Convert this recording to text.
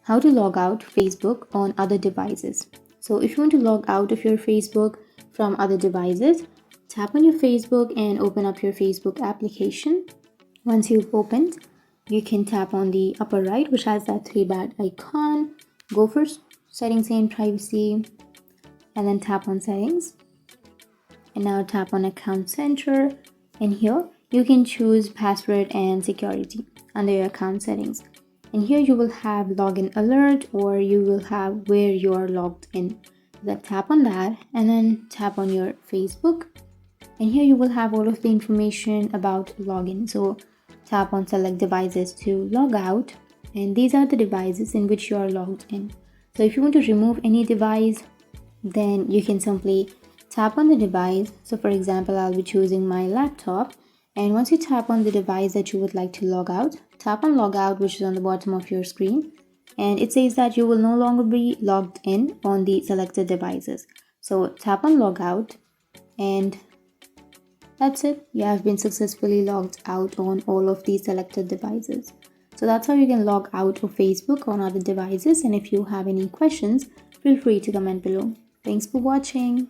how to log out Facebook on other devices. So if you want to log out of your Facebook from other devices, tap on your Facebook and open up your Facebook application. Once you've opened, you can tap on the upper right, which has that three dot icon. Go for settings and privacy, and then tap on settings. And now tap on account center, and here you can choose password and security under your account settings. And here you will have login alert, or you will have where you are logged in. Then tap on that and then tap on your Facebook, and here you will have all of the information about login. So tap on select devices to log out, and these are the devices in which you are logged in. So if you want to remove any device, then you can simply tap on the device. So for example, I'll be choosing my laptop, and once you tap on the device that you would like to log out, tap on logout, which is on the bottom of your screen, and it says that you will no longer be logged in on the selected devices. So tap on logout, and that's it. You have been successfully logged out on all of these selected devices. So that's how you can log out of Facebook on other devices. And if you have any questions, feel free to comment below. Thanks for watching.